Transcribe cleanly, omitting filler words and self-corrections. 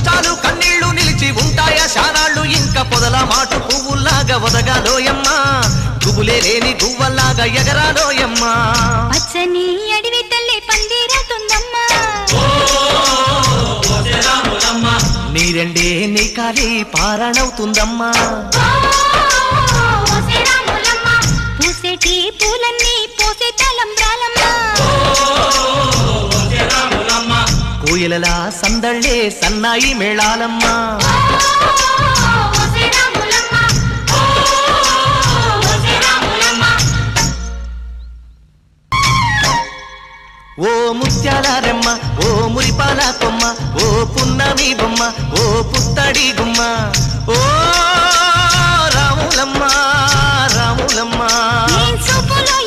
కష్టాలు కన్నీళ్లు నిలిచి ఉంటాయా శానాళ్ళు ఇంకా పొదల మాటు పువ్వుల్లాగా వదగాలోయమ్మా గుబులే లేని గువ్వల్లాగా ఎగరాలోయమ్మా పచ్చని అడవి తల్లి పందిరవుతుందమ్మా నీరెండే నీ కాలి పారణవుతుందమ్మా పూసేటి పూలన్నీ పోసే తలంబ్రాలమ్మా కోయిలలా సందళ్ళే సన్నాయి మేళాలమ్మా ఓ ముత్యాల రెమ్మ ఓ మురిపాల కొమ్మ ఓ పున్నమి బొమ్మ ఓ పుత్తడి గుమ్మ ఓ రాములమ్మ రాములమ్మ చూపులో